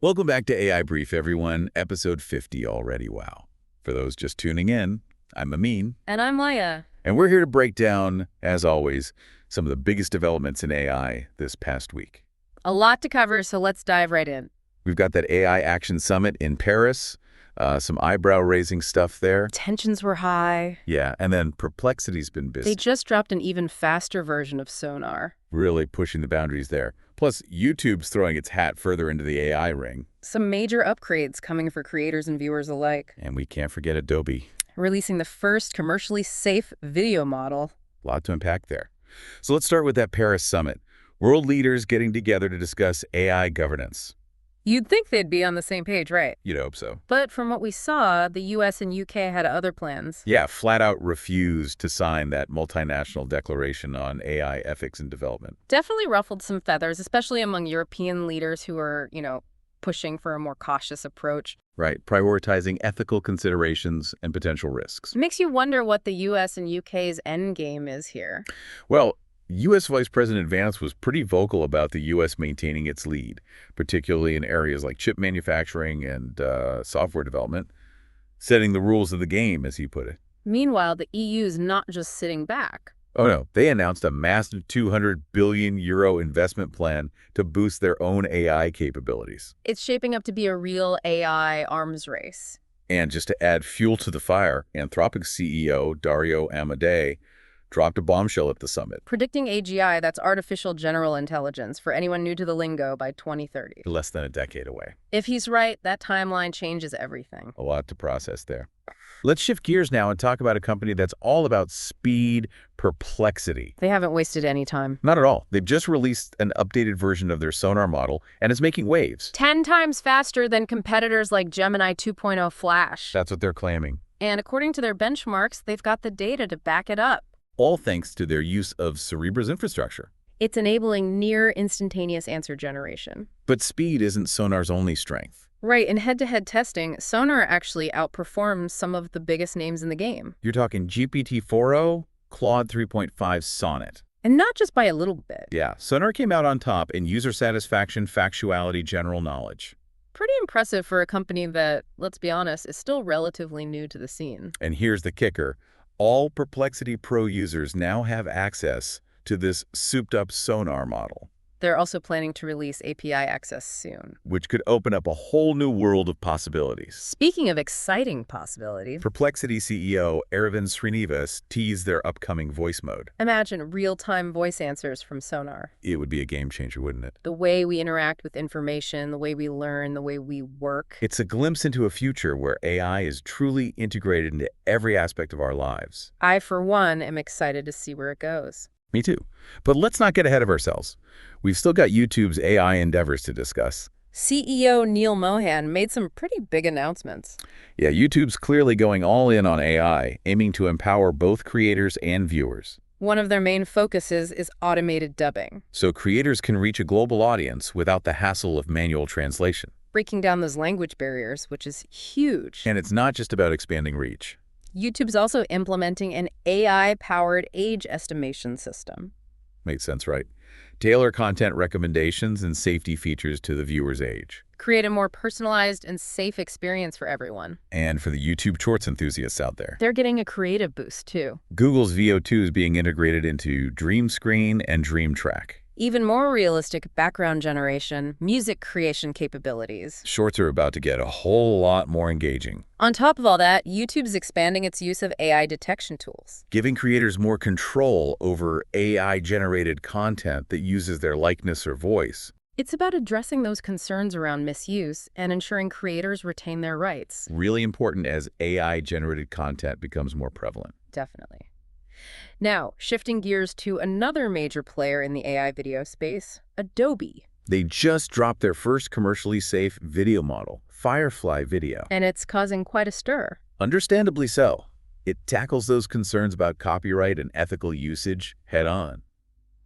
Welcome back to AI Brief, everyone. Episode 50 already, wow. For those just tuning in, I'm Amin. And I'm Maya. And we're here to break down, as always, some of the biggest developments in AI this past week. A lot to cover, so let's dive right in. We've got that AI Action Summit in Paris, some eyebrow-raising stuff there. Tensions were high. Yeah, and then Perplexity's been busy. They just dropped an even faster version of Sonar. Really pushing the boundaries there. Plus, YouTube's throwing its hat further into the AI ring. Some major upgrades coming for creators and viewers alike. And we can't forget Adobe. Releasing the first commercially safe video model. A lot to unpack there. So let's start with that Paris summit. World leaders getting together to discuss AI governance. You'd think they'd be on the same page, right? You'd hope so. But from what we saw, the US and UK had other plans. Yeah, flat out refused to sign that multinational declaration on AI ethics and development. Definitely ruffled some feathers, especially among European leaders who are, pushing for a more cautious approach. Right, prioritizing ethical considerations and potential risks. It makes you wonder what the US and UK's endgame is here. Well, U.S. Vice President Vance was pretty vocal about the U.S. maintaining its lead, particularly in areas like chip manufacturing and software development, setting the rules of the game, as he put it. Meanwhile, the EU's not just sitting back. Oh no, they announced a massive 200 billion euro investment plan to boost their own AI capabilities. It's shaping up to be a real AI arms race. And just to add fuel to the fire, Anthropic's CEO, Dario Amodei, dropped a bombshell at the summit. Predicting AGI, that's artificial general intelligence, for anyone new to the lingo, by 2030. Less than a decade away. If he's right, that timeline changes everything. A lot to process there. Let's shift gears now and talk about a company that's all about speed, Perplexity. They haven't wasted any time. Not at all. They've just released an updated version of their Sonar model, and it's making waves. 10 times faster than competitors like Gemini 2.0 Flash. That's what they're claiming. And according to their benchmarks, they've got the data to back it up. All thanks to their use of Cerebra's infrastructure. It's enabling near instantaneous answer generation. But speed isn't Sonar's only strength. Right, in head-to-head testing, Sonar actually outperforms some of the biggest names in the game. You're talking GPT-4o, Claude 3.5 Sonnet. And not just by a little bit. Yeah, Sonar came out on top in user satisfaction, factuality, general knowledge. Pretty impressive for a company that, let's be honest, is still relatively new to the scene. And here's the kicker. All Perplexity Pro users now have access to this souped-up Sonar model. They're also planning to release API access soon, which could open up a whole new world of possibilities. Speaking of exciting possibilities, Perplexity CEO Aravind Srinivas teased their upcoming voice mode. Imagine real-time voice answers from Sonar. It would be a game changer, wouldn't it? The way we interact with information, the way we learn, the way we work. It's a glimpse into a future where AI is truly integrated into every aspect of our lives. I, for one, am excited to see where it goes. Me too. But let's not get ahead of ourselves. We've still got YouTube's AI endeavors to discuss. CEO Neil Mohan made some pretty big announcements. Yeah, YouTube's clearly going all in on AI, aiming to empower both creators and viewers. One of their main focuses is automated dubbing. So creators can reach a global audience without the hassle of manual translation. Breaking down those language barriers, which is huge. And it's not just about expanding reach. YouTube's also implementing an AI-powered age estimation system. Makes sense, right? Tailor content recommendations and safety features to the viewer's age. Create a more personalized and safe experience for everyone. And for the YouTube Shorts enthusiasts out there. They're getting a creative boost, too. Google's VO2 is being integrated into Dream Screen and Dream Track. Even more realistic background generation, music creation capabilities. Shorts are about to get a whole lot more engaging. On top of all that, YouTube's expanding its use of AI detection tools. Giving creators more control over AI-generated content that uses their likeness or voice. It's about addressing those concerns around misuse and ensuring creators retain their rights. Really important as AI-generated content becomes more prevalent. Definitely. Now, shifting gears to another major player in the AI video space, Adobe. They just dropped their first commercially safe video model, Firefly Video. And it's causing quite a stir. Understandably so. It tackles those concerns about copyright and ethical usage head-on.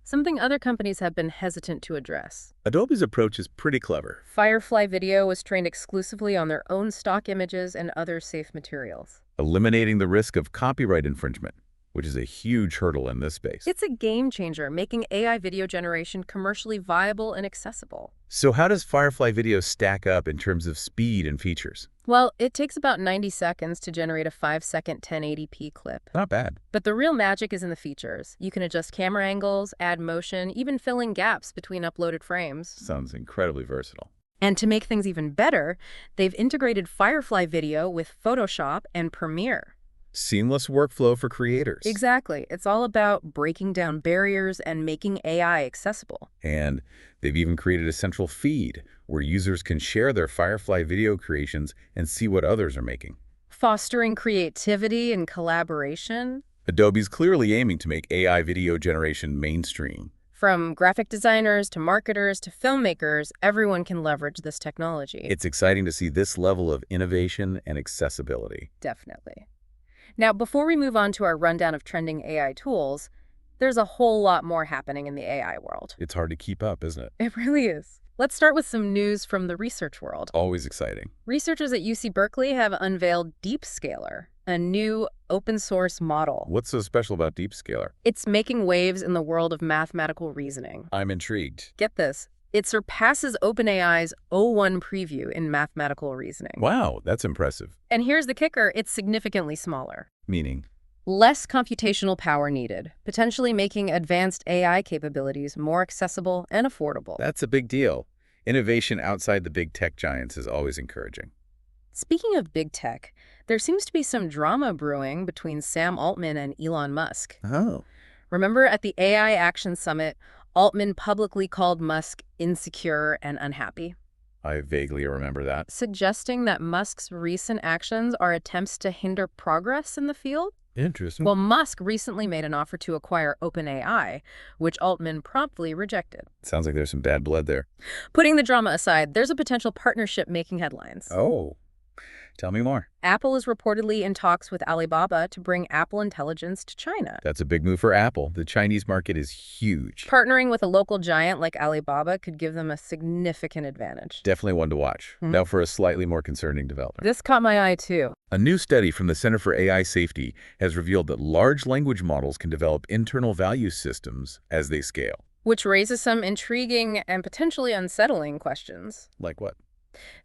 Something other companies have been hesitant to address. Adobe's approach is pretty clever. Firefly Video was trained exclusively on their own stock images and other safe materials, eliminating the risk of copyright infringement. which is a huge hurdle in this space. It's a game changer, making AI video generation commercially viable and accessible. So how does Firefly video stack up in terms of speed and features? Well, it takes about 90 seconds to generate a 5-second 1080p clip. Not bad. But the real magic is in the features. You can adjust camera angles, add motion, even fill in gaps between uploaded frames. Sounds incredibly versatile. And to make things even better, they've integrated Firefly video with Photoshop and Premiere. Seamless workflow for creators. Exactly. It's all about breaking down barriers and making AI accessible. And they've even created a central feed where users can share their Firefly video creations and see what others are making. Fostering creativity and collaboration. Adobe's clearly aiming to make AI video generation mainstream. From graphic designers to marketers to filmmakers, everyone can leverage this technology. It's exciting to see this level of innovation and accessibility. Definitely. Now, before we move on to our rundown of trending AI tools, there's a whole lot more happening in the AI world. It's hard to keep up, isn't it? It really is. Let's start with some news from the research world. Always exciting. Researchers at UC Berkeley have unveiled DeepScaleR, a new open-source model. What's so special about DeepScaleR? It's making waves in the world of mathematical reasoning. I'm intrigued. Get this. It surpasses OpenAI's o1 preview in mathematical reasoning. Wow, that's impressive. And here's the kicker, it's significantly smaller. Meaning? Less computational power needed, potentially making advanced AI capabilities more accessible and affordable. That's a big deal. Innovation outside the big tech giants is always encouraging. Speaking of big tech, there seems to be some drama brewing between Sam Altman and Elon Musk. Oh. Remember at the AI Action Summit, Altman publicly called Musk insecure and unhappy, I vaguely remember that. suggesting that Musk's recent actions are attempts to hinder progress in the field. Interesting. Well, Musk recently made an offer to acquire OpenAI, which Altman promptly rejected. Sounds like there's some bad blood there. Putting the drama aside, there's a potential partnership making headlines. Oh. Tell me more. Apple is reportedly in talks with Alibaba to bring Apple Intelligence to China. That's a big move for Apple. The Chinese market is huge. Partnering with a local giant like Alibaba could give them a significant advantage. Definitely one to watch. Now for a slightly more concerning development. This caught my eye, too. A new study from the Center for AI Safety has revealed that large language models can develop internal value systems as they scale. Which raises some intriguing and potentially unsettling questions. Like what?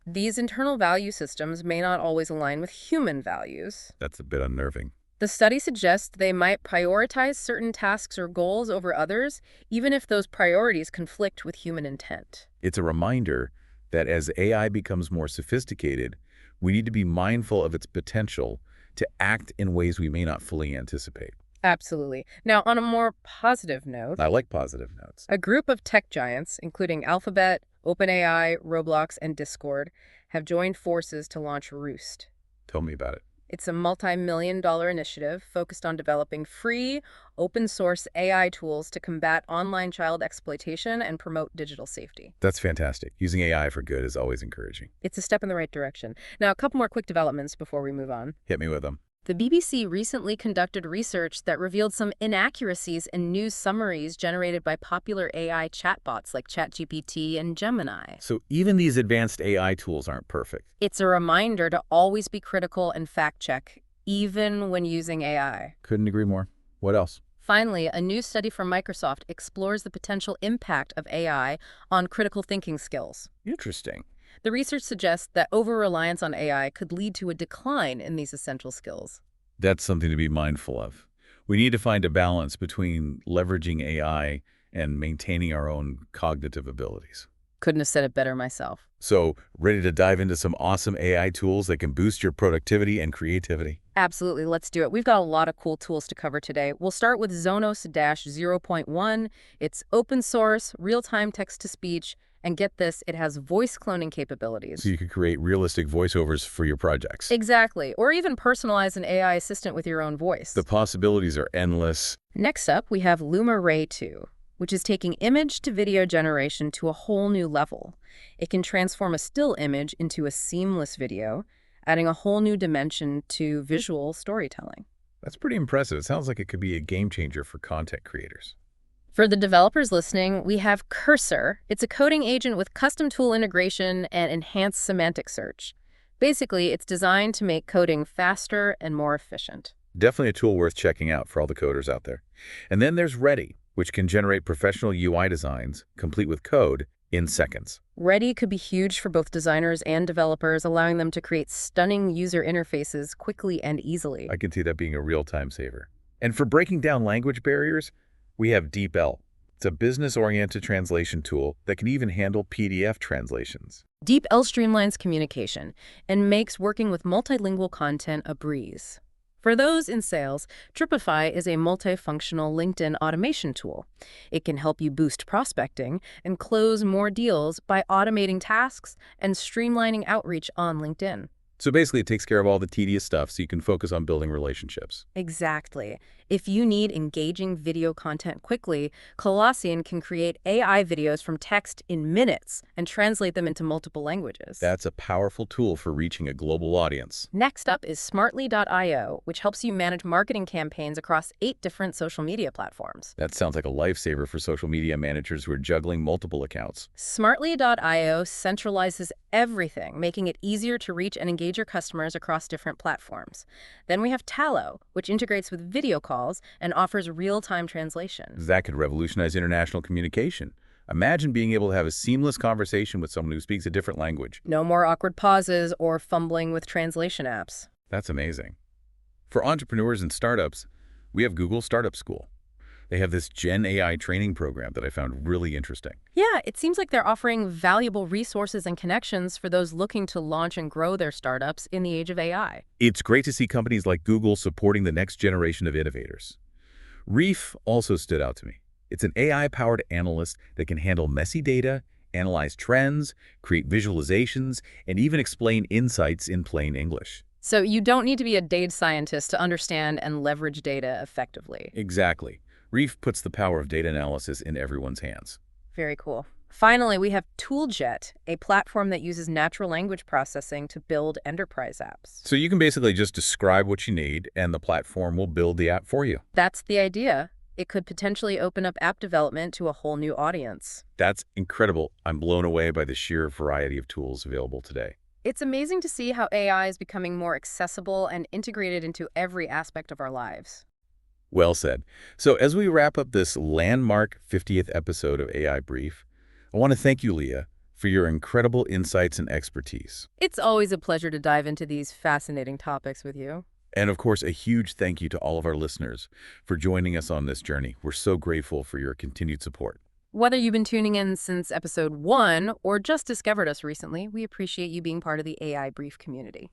These internal value systems may not always align with human values. That's a bit unnerving. The study suggests they might prioritize certain tasks or goals over others, even if those priorities conflict with human intent. It's a reminder that as AI becomes more sophisticated, we need to be mindful of its potential to act in ways we may not fully anticipate. Absolutely. Now, on a more positive note, I like positive notes. a group of tech giants, including Alphabet, OpenAI, Roblox, and Discord, have joined forces to launch Roost. Tell me about it. It's a multi-million-dollar initiative focused on developing free, open-source AI tools to combat online child exploitation and promote digital safety. That's fantastic. Using AI for good is always encouraging. It's a step in the right direction. Now, a couple more quick developments before we move on. Hit me with them. The BBC recently conducted research that revealed some inaccuracies in news summaries generated by popular AI chatbots like ChatGPT and Gemini. So even these advanced AI tools aren't perfect. It's a reminder to always be critical and fact-check, even when using AI. Couldn't agree more. What else? Finally, a new study from Microsoft explores the potential impact of AI on critical thinking skills. Interesting. The research suggests that over-reliance on AI could lead to a decline in these essential skills. That's something to be mindful of. We need to find a balance between leveraging AI and maintaining our own cognitive abilities. Couldn't have said it better myself. So, ready to dive into some awesome AI tools that can boost your productivity and creativity? Absolutely, let's do it. We've got a lot of cool tools to cover today. We'll start with Zonos-0.1. It's open source, real-time text-to-speech, and get this, it has voice cloning capabilities. So you can create realistic voiceovers for your projects. Exactly, or even personalize an AI assistant with your own voice. The possibilities are endless. Next up, we have Luma Ray2, which is taking image to video generation to a whole new level. It can transform a still image into a seamless video, adding a whole new dimension to visual storytelling. That's pretty impressive. It sounds like it could be a game changer for content creators. For the developers listening, we have Cursor. It's a coding agent with custom tool integration and enhanced semantic search. Basically, it's designed to make coding faster and more efficient. Definitely a tool worth checking out for all the coders out there. And then there's Ready, which can generate professional UI designs, complete with code, in seconds. Ready could be huge for both designers and developers, allowing them to create stunning user interfaces quickly and easily. I can see that being a real time saver. And for breaking down language barriers, we have DeepL. It's a business-oriented translation tool that can even handle PDF translations. DeepL streamlines communication and makes working with multilingual content a breeze. For those in sales, Tripify is a multifunctional LinkedIn automation tool. It can help you boost prospecting and close more deals by automating tasks and streamlining outreach on LinkedIn. So basically, it takes care of all the tedious stuff so you can focus on building relationships. Exactly. If you need engaging video content quickly, Colossian can create AI videos from text in minutes and translate them into multiple languages. That's a powerful tool for reaching a global audience. Next up is Smartly.io, which helps you manage marketing campaigns across 8 different social media platforms. That sounds like a lifesaver for social media managers who are juggling multiple accounts. Smartly.io centralizes everything, making it easier to reach and engage your customers across different platforms. Then we have Tallo, which integrates with video calls and offers real-time translation. That could revolutionize international communication. Imagine being able to have a seamless conversation with someone who speaks a different language. No more awkward pauses or fumbling with translation apps. That's amazing. For entrepreneurs and startups, we have Google Startup School. They have this Gen AI training program that I found really interesting. Yeah, it seems like they're offering valuable resources and connections for those looking to launch and grow their startups in the age of AI. It's great to see companies like Google supporting the next generation of innovators. Reef also stood out to me. It's an AI-powered analyst that can handle messy data, analyze trends, create visualizations, and even explain insights in plain English. So you don't need to be a data scientist to understand and leverage data effectively. Exactly. Reef puts the power of data analysis in everyone's hands. Very cool. Finally, we have ToolJet, a platform that uses natural language processing to build enterprise apps. So you can basically just describe what you need, and the platform will build the app for you. That's the idea. It could potentially open up app development to a whole new audience. That's incredible. I'm blown away by the sheer variety of tools available today. It's amazing to see how AI is becoming more accessible and integrated into every aspect of our lives. Well said. So as we wrap up this landmark 50th episode of AI Brief, I want to thank you, Leah, for your incredible insights and expertise. It's always a pleasure to dive into these fascinating topics with you. And of course, a huge thank you to all of our listeners for joining us on this journey. We're so grateful for your continued support. Whether you've been tuning in since episode 1 or just discovered us recently, we appreciate you being part of the AI Brief community.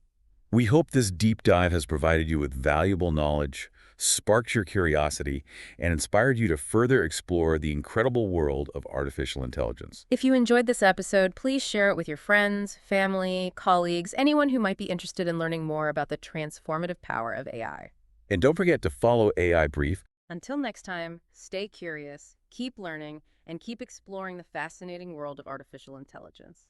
We hope this deep dive has provided you with valuable knowledge, sparked your curiosity, and inspired you to further explore the incredible world of artificial intelligence. If you enjoyed this episode, please share it with your friends, family, colleagues, anyone who might be interested in learning more about the transformative power of AI. And don't forget to follow AI Brief. Until next time, stay curious, keep learning, and keep exploring the fascinating world of artificial intelligence.